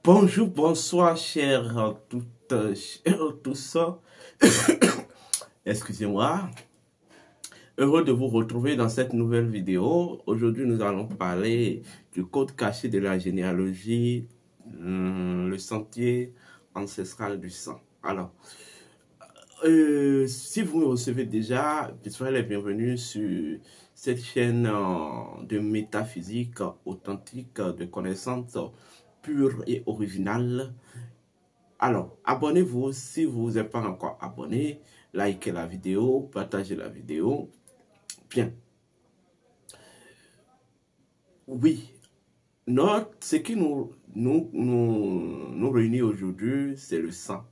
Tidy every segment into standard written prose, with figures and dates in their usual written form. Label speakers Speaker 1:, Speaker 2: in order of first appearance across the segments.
Speaker 1: Bonjour, bonsoir, chers toutes, chers tous. Excusez-moi. Heureux de vous retrouver dans cette nouvelle vidéo. Aujourd'hui, nous allons parler du code caché de la généalogie, le sentier ancestral du sang. Alors, si vous me recevez déjà, vous serez les bienvenus sur cette chaîne de métaphysique authentique, de connaissances pures et originales. Alors, abonnez-vous si vous n'êtes pas encore abonné, likez la vidéo, partagez la vidéo. Bien. Oui, ce qui nous réunit aujourd'hui, c'est le sang.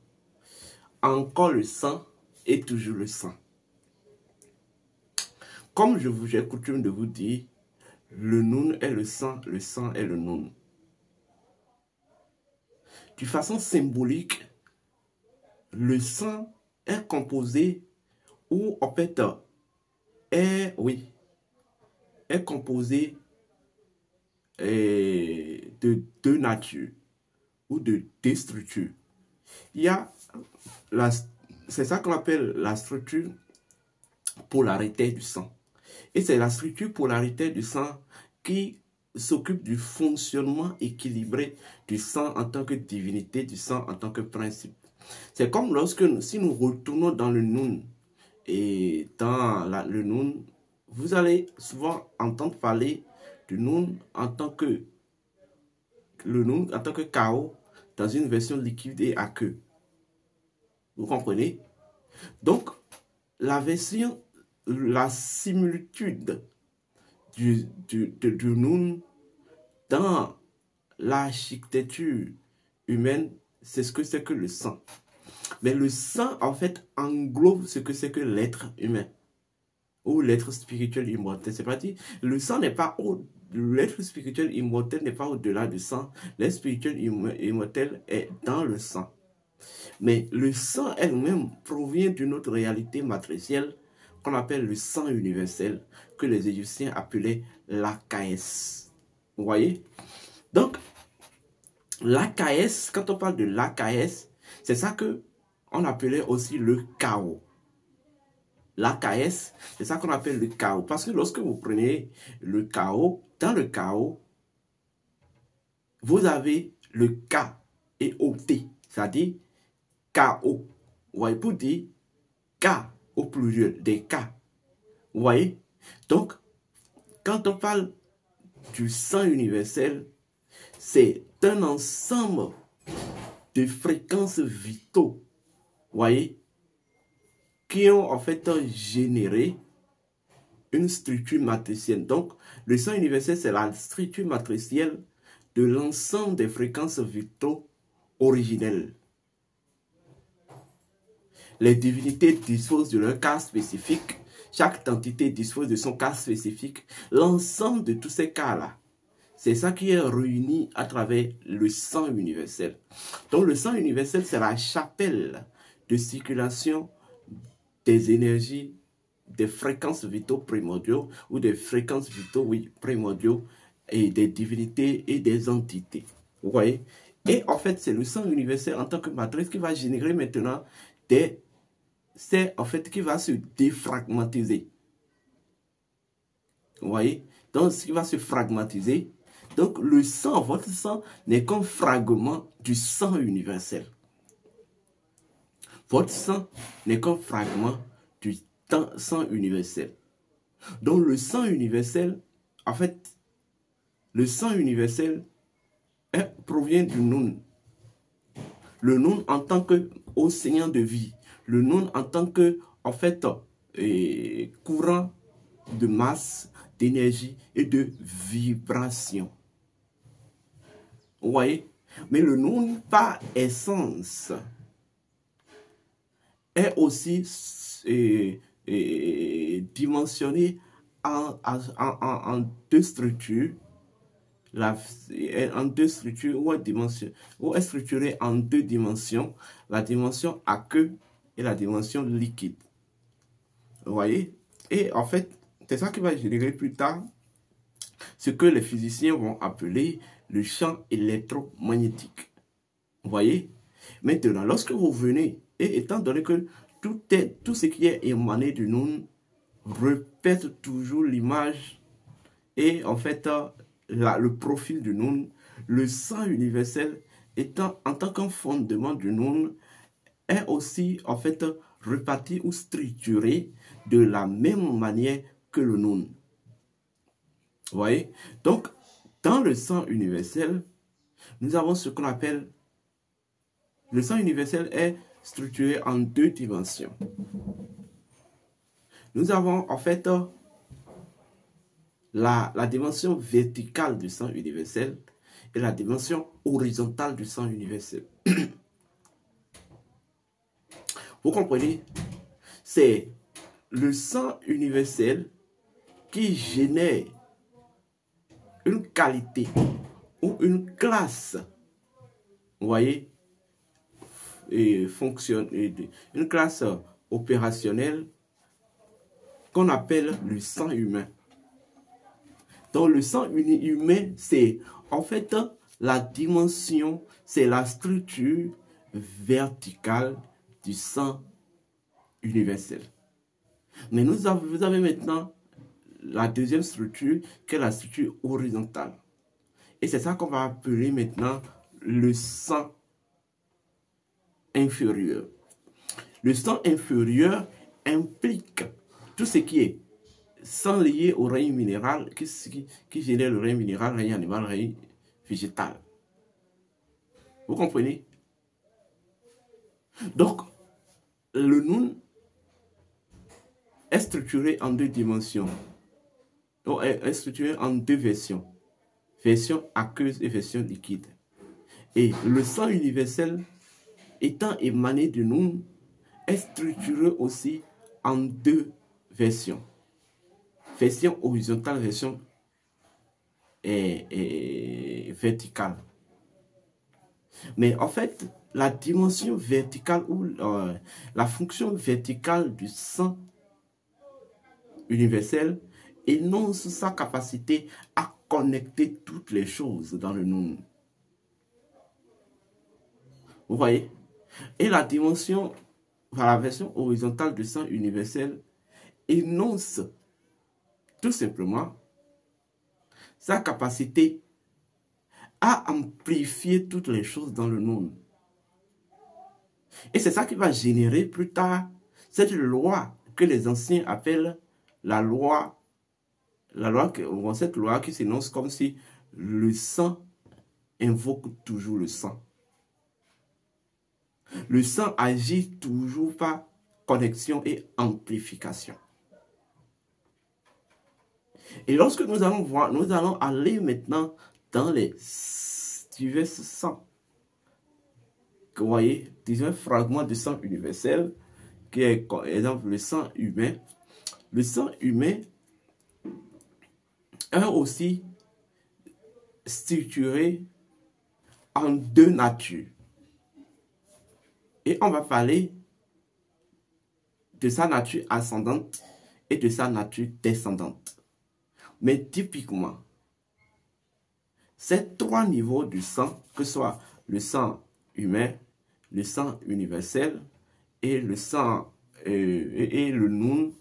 Speaker 1: Encore le sang et toujours le sang. Comme j'ai coutume de vous dire, le noun est le sang est le noun. De façon symbolique, le sang est composé, ou en fait, est composé de deux natures ou de deux structures. Il y a, c'est ça qu'on appelle la structure polaritaire du sang. Et c'est la structure polaritaire du sang qui s'occupe du fonctionnement équilibré du sang en tant que divinité, du sang en tant que principe. C'est comme si nous retournons dans le noun, et dans le noun, vous allez souvent entendre parler du noun en tant que chaos dans une version liquide et aqueux. Vous comprenez? Donc, la similitude du noun dans l'architecture humaine, c'est ce que c'est que le sang. Mais le sang, en fait, englobe ce que c'est que l'être humain ou l'être spirituel immortel. C'est pas dit, le sang n'est pas l'être spirituel immortel n'est pas au-delà du sang. L'être spirituel immortel est dans le sang. Mais le sang elle-même provient d'une autre réalité matricielle qu'on appelle le sang universel, que les Égyptiens appelaient l'Akaès. Vous voyez? Donc, l'Akaès, quand on parle de l'Akaès, c'est ça que on appelait aussi le chaos. L'Akaès, c'est ça qu'on appelle le chaos. Parce que lorsque vous prenez le chaos, dans le chaos, vous avez le K et OT, c'est-à-dire KO. Vous voyez, pour dire K au pluriel, des K. Vous voyez? Donc, quand on parle du sang universel, c'est un ensemble de fréquences vitaux, vous voyez, qui ont en fait généré une structure matricielle. Donc, le sang universel, c'est la structure matricielle de l'ensemble des fréquences vitaux originelles. Les divinités disposent de leur cas spécifique. Chaque entité dispose de son cas spécifique. L'ensemble de tous ces cas-là, c'est ça qui est réuni à travers le sang universel. Donc, le sang universel, c'est la chapelle de circulation des énergies, des fréquences vitaux primordiaux ou des fréquences vitaux, primordiaux et des divinités et des entités. Vous voyez? Et en fait, c'est le sang universel en tant que matrice qui va générer maintenant c'est en fait qui va se défragmentiser. Vous voyez? Donc, ce qui va se fragmentiser. Donc, le sang, votre sang, n'est qu'un fragment du sang universel. Votre sang n'est qu'un fragment du sang universel. Donc, le sang universel, en fait, le sang universel provient du noun. Le noun en tant que océan de vie. Le noun en tant que, en fait, courant de masse, d'énergie et de vibration. Vous voyez? Mais le noun, par essence, est aussi dimensionné en deux structures. En deux structures ou est structuré en deux dimensions, la dimension aqueuse et la dimension liquide. Vous voyez? Et en fait, c'est ça qui va générer plus tard ce que les physiciens vont appeler le champ électromagnétique. Vous voyez? Maintenant, lorsque vous venez, et étant donné que tout ce qui est émané du Nun répète toujours l'image et en fait le profil du Nun, le sang universel étant en tant qu'un fondement du Nun est aussi en fait réparti ou structuré de la même manière que le Nun. Vous voyez? Donc, dans le sang universel, nous avons ce qu'on appelle... Le sang universel est structuré en deux dimensions. Nous avons en fait la dimension verticale du sang universel et la dimension horizontale du sang universel. Vous comprenez? C'est le sang universel qui génère une qualité ou une classe, vous voyez, et fonctionne, une classe opérationnelle qu'on appelle le sang humain. Donc le sang humain, c'est en fait la dimension, c'est la structure verticale du sang universel. Mais vous avez maintenant la deuxième structure qui est la structure horizontale. Et c'est ça qu'on va appeler maintenant le sang inférieur. Le sang inférieur implique tout ce qui est sang lié au règne minéral, qui génère le règne minéral, règne animal, règne végétal. Vous comprenez? Donc, le Nun est structuré en deux dimensions. Est structuré en deux versions. Version aqueuse et version liquide. Et le sang universel, étant émané de Nun, est structuré aussi en deux versions. Version horizontale, version verticale. Mais en fait, la dimension verticale ou la fonction verticale du sang universel énonce sa capacité à connecter toutes les choses dans le Nun. Vous voyez? Et la dimension, la version horizontale du sang universel énonce tout simplement sa capacité à amplifier toutes les choses dans le Nun. Et c'est ça qui va générer plus tard cette loi que les anciens appellent cette loi qui s'énonce comme si le sang invoque toujours le sang. Le sang agit toujours par connexion et amplification. Et lorsque nous allons voir, nous allons aller maintenant dans les divers sangs. Vous voyez, divers fragments de sang universel, qui est par exemple le sang humain. Le sang humain est aussi structuré en deux natures. Et on va parler de sa nature ascendante et de sa nature descendante. Mais typiquement, ces trois niveaux du sang, que ce soit le sang humain, le sang universel et le sang et le Nun,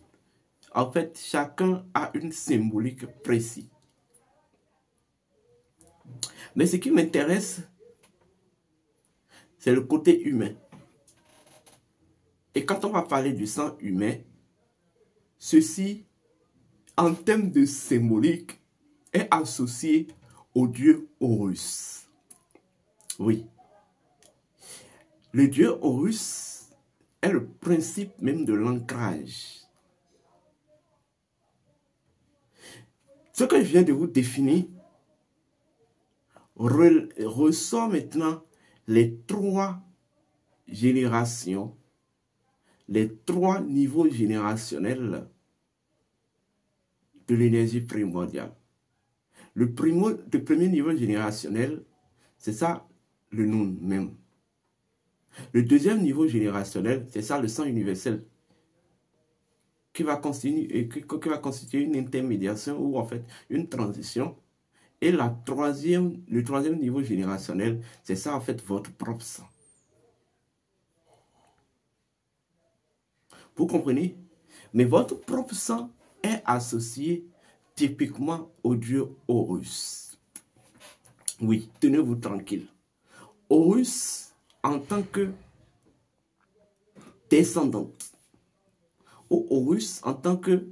Speaker 1: en fait, chacun a une symbolique précise. Mais ce qui m'intéresse, c'est le côté humain. Et quand on va parler du sang humain, ceci, en termes de symbolique, est associé au dieu Horus. Oui. Le dieu Horus est le principe même de l'ancrage. Ce que je viens de vous définir ressort maintenant les trois générations, les trois niveaux générationnels de l'énergie primordiale. Le premier niveau générationnel, c'est ça le Nun même. Le deuxième niveau générationnel, c'est ça le sang universel qui va constituer une intermédiation ou en fait une transition. Et le troisième niveau générationnel, c'est ça en fait votre propre sang. Vous comprenez? Mais votre propre sang est associé typiquement au dieu Horus. Oui, tenez-vous tranquille. Horus en tant que descendante, ou Horus en tant que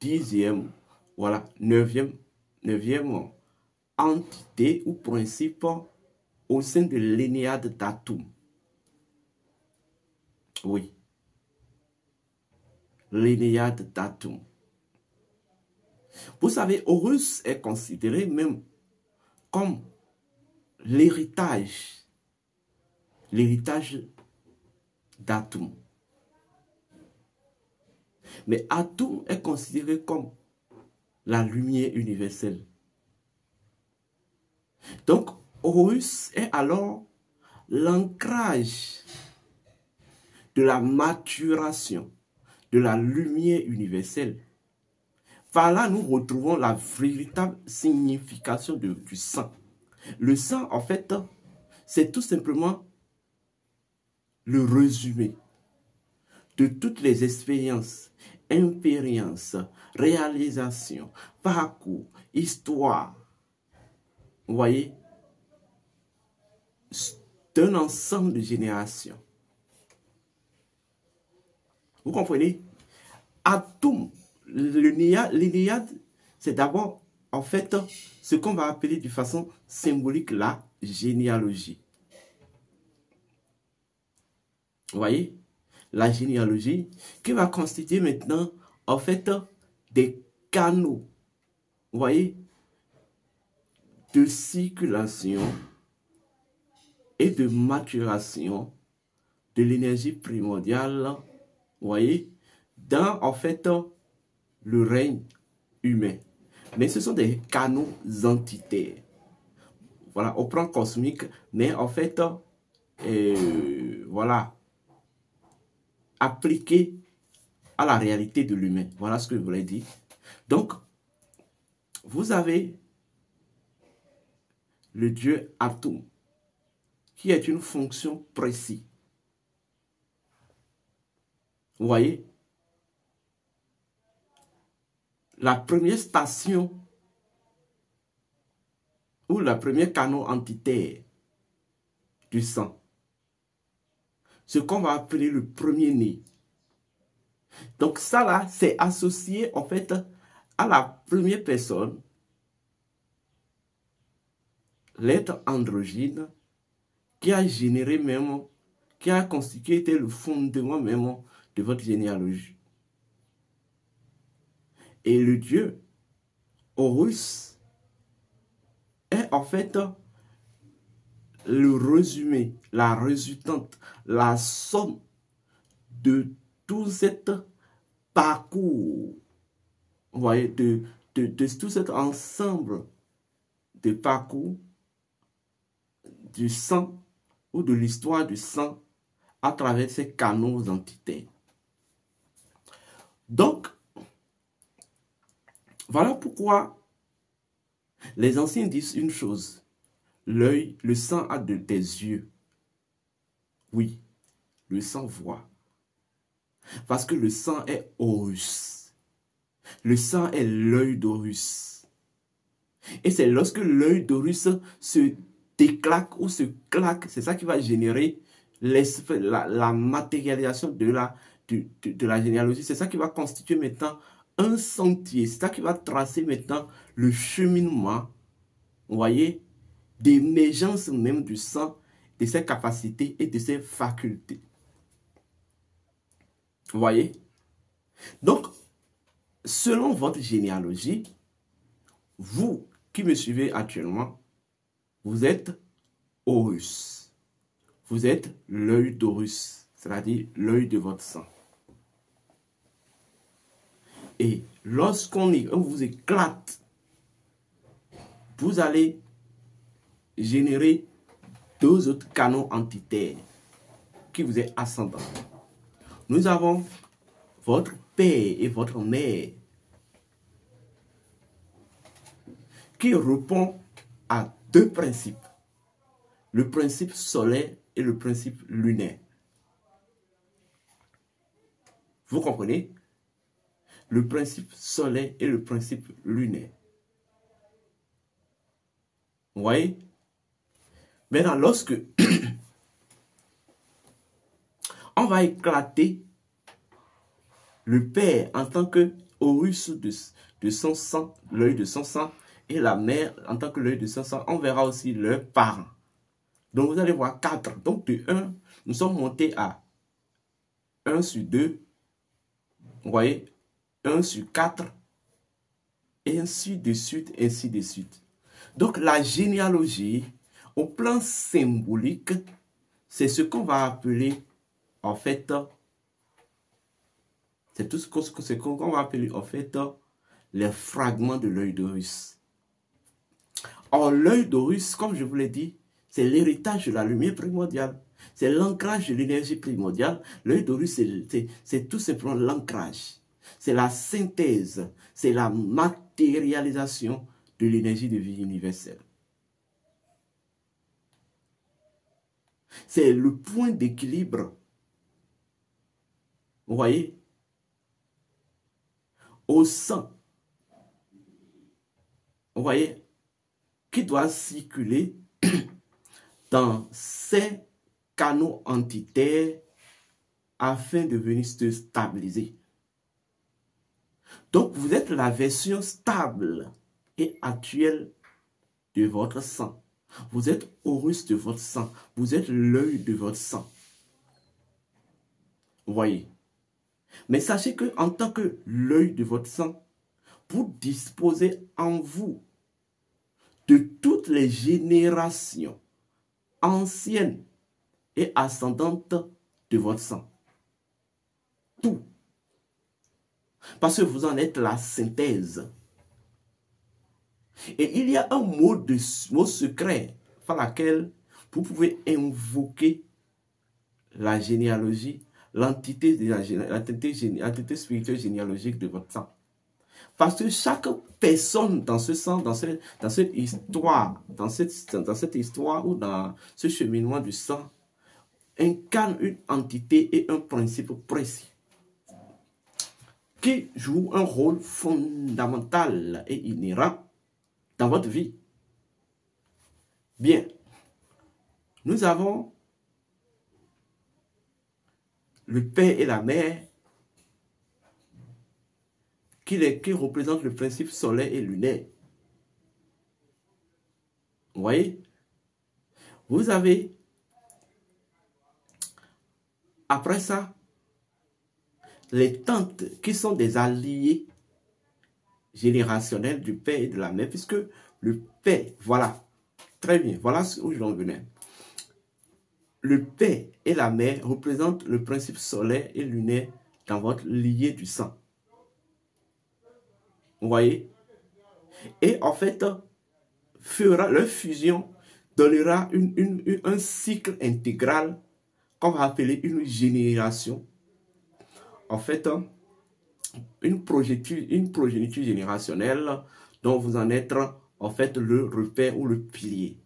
Speaker 1: dixième, voilà, neuvième entité ou principe au sein de l'Énéade d'Atum. Oui, l'Énéade d'Atum. Vous savez, Horus est considéré même comme l'héritage d'Atum. Mais Atum est considéré comme la lumière universelle. Donc, Horus est alors l'ancrage de la maturation de la lumière universelle. Par là, nous retrouvons la véritable signification du sang. Le sang, en fait, c'est tout simplement le résumé de toutes les expériences, expériences, réalisations, parcours, histoire, vous voyez, d'un ensemble de générations. Vous comprenez? Atum, l'Énéade, c'est d'abord, en fait, ce qu'on va appeler de façon symbolique la généalogie. Vous voyez? La généalogie qui va constituer maintenant, en fait, des canaux, vous voyez, de circulation et de maturation de l'énergie primordiale, vous voyez, dans, en fait, le règne humain. Mais ce sont des canaux entitaires. Voilà, au plan cosmique, mais en fait, voilà, appliqué à la réalité de l'humain. Voilà ce que je voulais dire. Donc, vous avez le dieu Atum, qui est une fonction précise. Vous voyez? La première station ou la première canal entitaire du sang. Ce qu'on va appeler le premier-né. Donc ça là, c'est associé en fait à la première personne, l'être androgyne, qui a généré même, qui a constitué le fondement même de votre généalogie. Et le dieu Horus est en fait le résumé, la résultante, la somme de tout cet parcours, vous voyez, de tout cet ensemble de parcours du sang ou de l'histoire du sang à travers ces canaux entitaires. Donc, voilà pourquoi les anciens disent une chose. L'œil, le sang a des yeux. Oui, le sang voit. Parce que le sang est Horus. Le sang est l'œil d'Horus. Et c'est lorsque l'œil d'Horus se déclaque ou se claque, c'est ça qui va générer la matérialisation de la généalogie. C'est ça qui va constituer maintenant un sentier. C'est ça qui va tracer maintenant le cheminement, vous voyez, d'émergence même du sang, de ses capacités et de ses facultés. Vous voyez? Donc, selon votre généalogie, vous qui me suivez actuellement, vous êtes Horus. Vous êtes l'œil d'Horus, c'est-à-dire l'œil de votre sang. Et lorsqu'on vous éclate, vous allez générer deux autres canaux entitaires qui vous est ascendant. Nous avons votre père et votre mère qui répond à deux principes. Le principe solaire et le principe lunaire. Vous comprenez? Le principe solaire et le principe lunaire. Vous voyez? Maintenant, lorsque on va éclater le père en tant que Horus de son sang, l'œil de son sang, et la mère en tant que l'œil de son sang, on verra aussi leurs parents. Donc vous allez voir 4. Donc de 1, nous sommes montés à 1 sur 2. Vous voyez? 1 sur 4. Et ainsi de suite, ainsi de suite. Donc la généalogie, au plan symbolique, c'est ce qu'on va appeler, en fait, c'est tout ce qu'on va appeler, en fait, les fragments de l'œil d'Horus. Or, l'œil d'Horus, comme je vous l'ai dit, c'est l'héritage de la lumière primordiale. C'est l'ancrage de l'énergie primordiale. L'œil d'Horus, c'est tout simplement l'ancrage. C'est la synthèse, c'est la matérialisation de l'énergie de vie universelle. C'est le point d'équilibre. Vous voyez? Au sang. Vous voyez? Qui doit circuler dans ces canaux entitaires afin de venir se stabiliser. Donc, vous êtes la version stable et actuelle de votre sang. Vous êtes Horus de votre sang. Vous êtes l'œil de votre sang. Vous voyez? Mais sachez qu'en tant que l'œil de votre sang, vous disposez en vous de toutes les générations anciennes et ascendantes de votre sang. Tout. Parce que vous en êtes la synthèse. Et il y a un mot secret par lequel vous pouvez invoquer la généalogie, l'entité spirituelle généalogique de votre sang. Parce que chaque personne dans ce sang, dans cette histoire, dans cette histoire ou dans ce cheminement du sang, incarne une entité et un principe précis qui joue un rôle fondamental et inhérent dans votre vie. Bien, nous avons le père et la mère qui représentent le principe solaire et lunaire. Vous voyez? Vous avez, après ça, les tantes qui sont des alliés générationnels du père et de la mère, puisque le père, voilà, très bien, voilà où j'en venais. Le père et la mère représentent le principe solaire et lunaire dans votre lignée du sang. Vous voyez? Et en fait, leur fusion donnera un cycle intégral qu'on va appeler une génération. En fait, une progéniture générationnelle dont vous en êtes en fait le repère ou le pilier.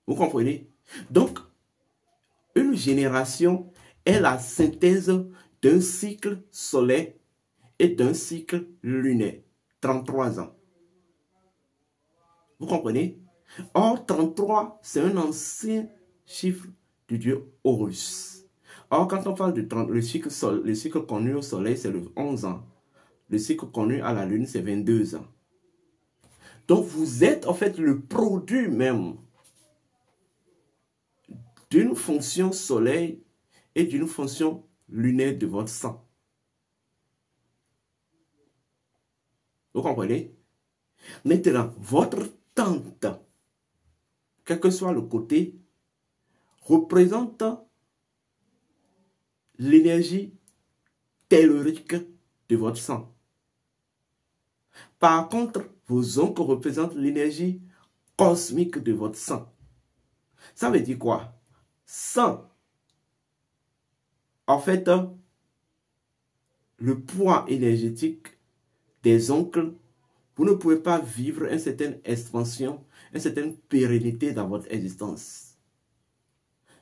Speaker 1: Vous comprenez? Donc, une génération est la synthèse d'un cycle solaire et d'un cycle lunaire. 33 ans. Vous comprenez? Or, 33, c'est un ancien chiffre du dieu Horus. Or, quand on parle de le cycle connu au soleil, c'est le 11 ans. Le cycle connu à la lune, c'est 22 ans. Donc, vous êtes en fait le produit même d'une fonction soleil et d'une fonction lunaire de votre sang. Vous comprenez? Maintenant, votre tante, quel que soit le côté, représente l'énergie tellurique de votre sang. Par contre, vos oncles représentent l'énergie cosmique de votre sang. Ça veut dire quoi? Sang. En fait, le poids énergétique des oncles Vous ne pouvez pas vivre une certaine expansion, une certaine pérennité dans votre existence.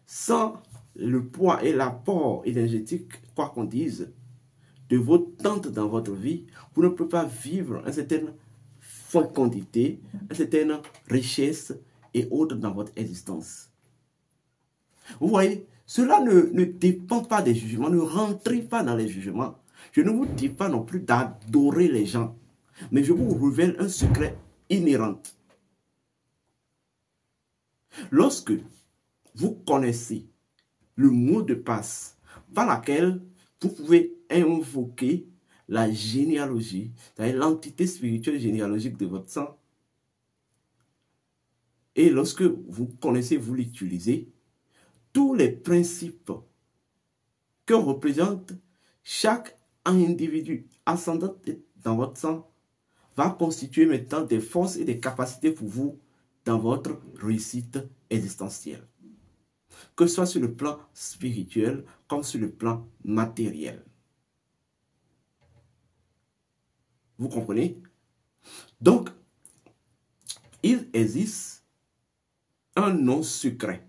Speaker 1: Sans le poids et l'apport énergétique, quoi qu'on dise, de vos tentes dans votre vie, vous ne pouvez pas vivre une certaine fécondité, une certaine richesse et autres dans votre existence. Vous voyez, cela ne dépend pas des jugements, ne rentrez pas dans les jugements. Je ne vous dis pas non plus d'adorer les gens, mais je vous révèle un secret inhérent. Lorsque vous connaissez le mot de passe par lequel vous pouvez invoquer la généalogie, c'est-à-dire l'entité spirituelle généalogique de votre sang, et lorsque vous connaissez, vous l'utilisez, tous les principes que représente chaque individu ascendant dans votre sang va constituer maintenant des forces et des capacités pour vous dans votre réussite existentielle. Que ce soit sur le plan spirituel comme sur le plan matériel. Vous comprenez? Donc, il existe un nom secret.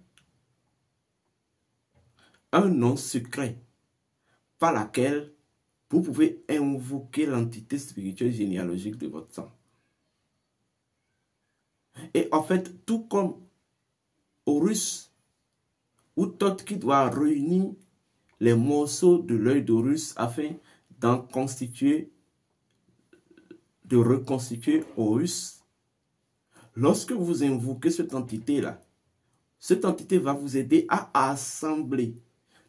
Speaker 1: Un nom secret par lequel vous pouvez invoquer l'entité spirituelle généalogique de votre sang. Et en fait, tout comme Horus ou Thoth qui doit réunir les morceaux de l'œil d'Horus afin d'en constituer, de reconstituer Horus, lorsque vous invoquez cette entité-là, cette entité va vous aider à assembler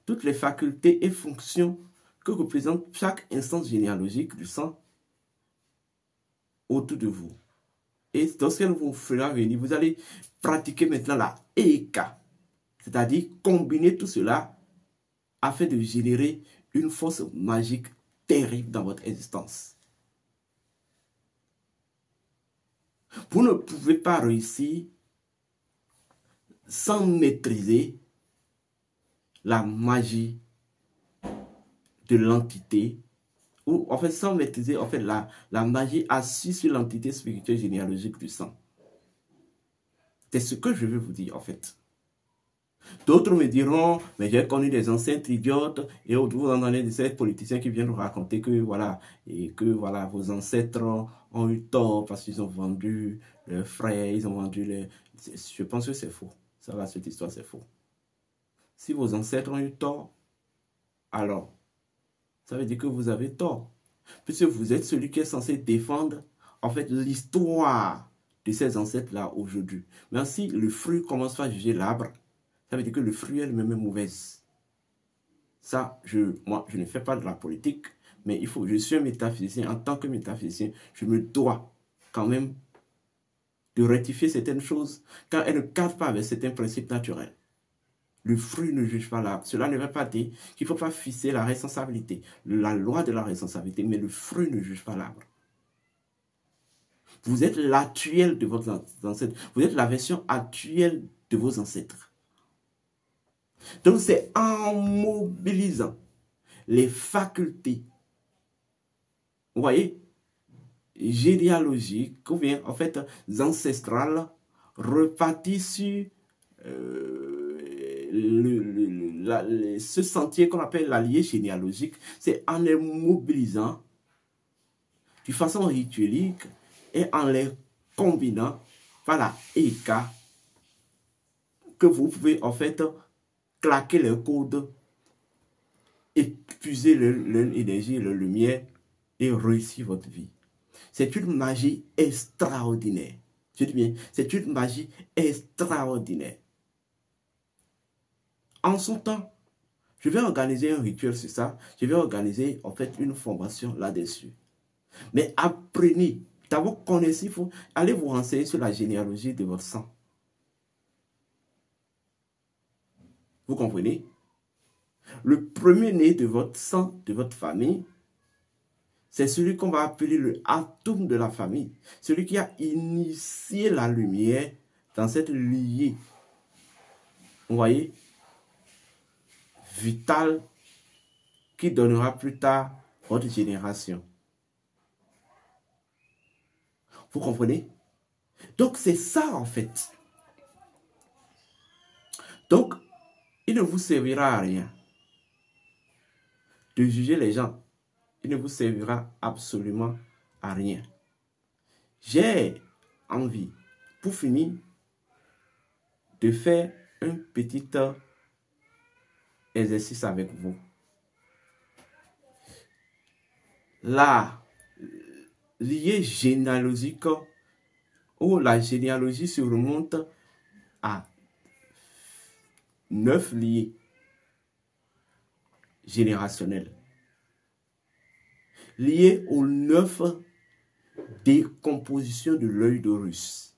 Speaker 1: toutes les facultés et fonctions que représente chaque instance généalogique du sang autour de vous. Et lorsqu'elle vous fera venir, vous allez pratiquer maintenant la Eka, c'est-à-dire combiner tout cela afin de générer une force magique terrible dans votre existence. Vous ne pouvez pas réussir sans maîtriser la magie de l'entité, ou en fait sans maîtriser en fait la magie assise sur l'entité spirituelle généalogique du sang. C'est ce que je veux vous dire en fait. D'autres me diront, mais j'ai connu des ancêtres idiotes, et vous entendez de ces politiciens qui viennent nous raconter que voilà, et que voilà, vos ancêtres ont eu tort parce qu'ils ont vendu leurs frères, ils ont vendu les... Je pense que c'est faux. Ça va, cette histoire, c'est faux. Si vos ancêtres ont eu tort, alors, ça veut dire que vous avez tort. Puisque vous êtes celui qui est censé défendre, en fait, l'histoire de ces ancêtres-là aujourd'hui. Mais si le fruit commence à juger l'arbre, ça veut dire que le fruit elle-même est mauvaise. Ça, moi, je ne fais pas de la politique, mais je suis un métaphysicien. En tant que métaphysicien, je me dois quand même de rectifier certaines choses quand elles ne cadrent pas avec certains principes naturels. Le fruit ne juge pas l'arbre. Cela ne veut pas dire qu'il ne faut pas fixer la responsabilité, la loi de la responsabilité, mais le fruit ne juge pas l'arbre. Vous êtes l'actuel de vos ancêtres. Vous êtes la version actuelle de vos ancêtres. Donc c'est en mobilisant les facultés, vous voyez, généalogiques, ou bien en fait ancestrales, reparties sur ce sentier qu'on appelle l'allié généalogique. C'est en les mobilisant de façon rituelique et en les combinant par la Eka que vous pouvez en fait claquer les codes, épuiser leur énergie, leur lumière et réussir votre vie. C'est une magie extraordinaire. Je dis bien, c'est une magie extraordinaire. En son temps, je vais organiser un rituel sur ça. Je vais organiser en fait une formation là-dessus. Mais apprenez, d'abord connaissez, il faut aller vous renseigner sur la généalogie de votre sang. Vous comprenez? Le premier-né de votre sang, de votre famille, c'est celui qu'on va appeler le atome de la famille. Celui qui a initié la lumière dans cette lignée. Vous voyez? Vitale qui donnera plus tard votre génération. Vous comprenez? Donc, c'est ça, en fait. Donc, il ne vous servira à rien de juger les gens. Il ne vous servira absolument à rien. J'ai envie, pour finir, de faire un petit exercice avec vous. La lignée généalogique ou la généalogie se remonte à 9 liées générationnelles. Liées aux 9 décompositions de l'œil d'Horus.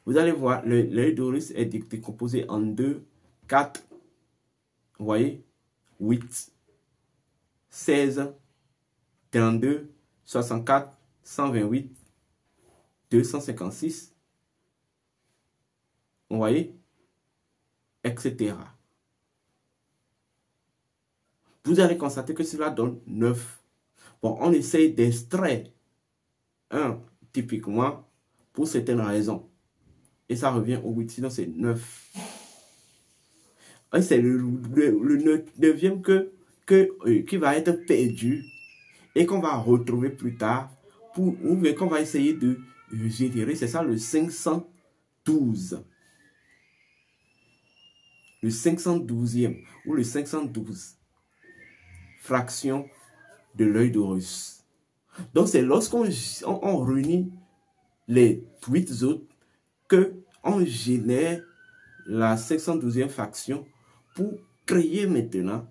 Speaker 1: Vous allez voir, l'œil d'Horus est décomposé en 2, 4, vous voyez, 8, 16, 32, 64, 128, 256, vous voyez, etc. Vous allez constater que cela donne 9. Bon, on essaye d'extraire un typiquement pour certaines raisons. Et ça revient au 8, sinon c'est 9. Et c'est le 9e qui va être perdu et qu'on va retrouver plus tard ou bien qu'on va essayer de générer. C'est ça le 512. Le 512e ou le 512 fraction de l'œil d'Horus. Donc c'est lorsqu'on réunit les 8 autres qu'on génère la 512e fraction pour créer maintenant,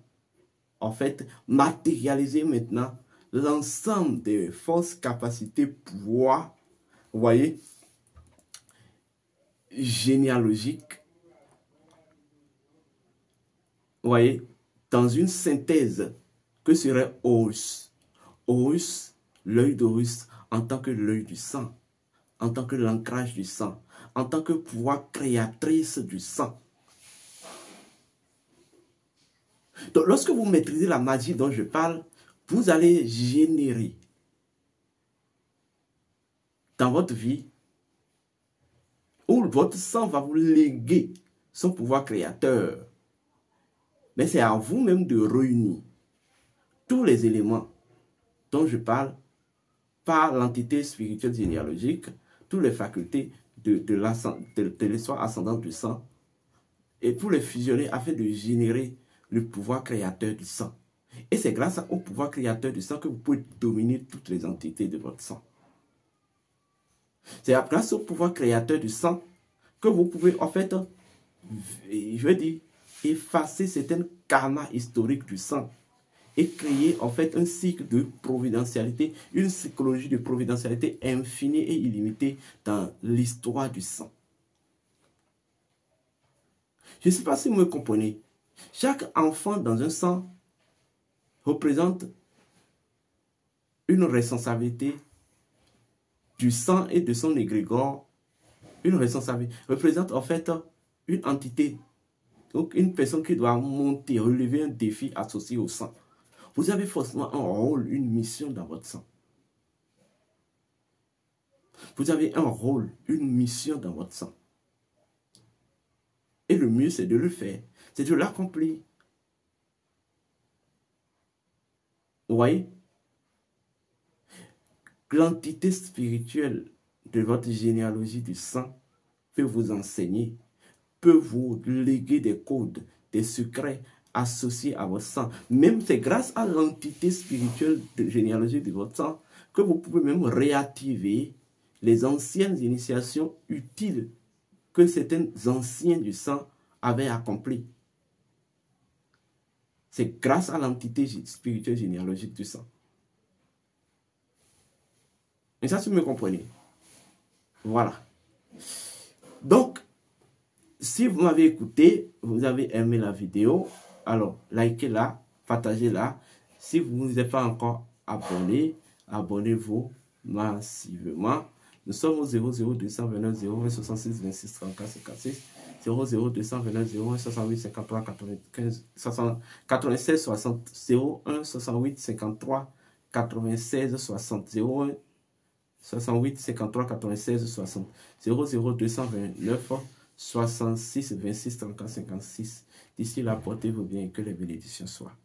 Speaker 1: en fait, matérialiser maintenant l'ensemble des forces, capacités, pouvoirs, vous voyez, généalogiques, vous voyez, dans une synthèse que serait Horus. Horus, l'œil d'Horus en tant que l'œil du sang, en tant que l'ancrage du sang, en tant que pouvoir créatrice du sang. Donc, lorsque vous maîtrisez la magie dont je parle, vous allez générer dans votre vie, où votre sang va vous léguer son pouvoir créateur. Mais c'est à vous-même de réunir tous les éléments dont je parle par l'entité spirituelle généalogique, toutes les facultés de l'histoire ascendante du sang, et pour les fusionner afin de générer le pouvoir créateur du sang. Et c'est grâce au pouvoir créateur du sang que vous pouvez dominer toutes les entités de votre sang. C'est grâce au pouvoir créateur du sang que vous pouvez, en fait, je veux dire, effacer certains karmas historiques du sang et créer, en fait, un cycle de providentialité, une psychologie de providentialité infinie et illimitée dans l'histoire du sang. Je ne sais pas si vous me comprenez. Chaque enfant dans un sang représente une responsabilité du sang et de son égrégore. Une responsabilité représente en fait une entité. Donc une personne qui doit monter, relever un défi associé au sang. Vous avez forcément un rôle, une mission dans votre sang. Vous avez un rôle, une mission dans votre sang. Et le mieux, c'est de le faire. C'est de l'accomplir. Vous voyez? L'entité spirituelle de votre généalogie du sang peut vous enseigner, peut vous léguer des codes, des secrets associés à votre sang. Même c'est grâce à l'entité spirituelle de généalogie de votre sang que vous pouvez même réactiver les anciennes initiations utiles que certains anciens du sang avaient accomplies. C'est grâce à l'entité spirituelle généalogique du sang. Et ça, si vous me comprenez. Voilà. Donc, si vous m'avez écouté, vous avez aimé la vidéo, alors likez-la, partagez-la. Si vous n'êtes pas encore abonné, abonnez-vous massivement. Nous sommes au 00229 01 66 26 34 56 00229 01 68 53 95 96 60 01 68 53 96 60 01 68 53 96 60 00 229 66 26 34 56. D'ici là, portez-vous bien et que les bénédictions soient.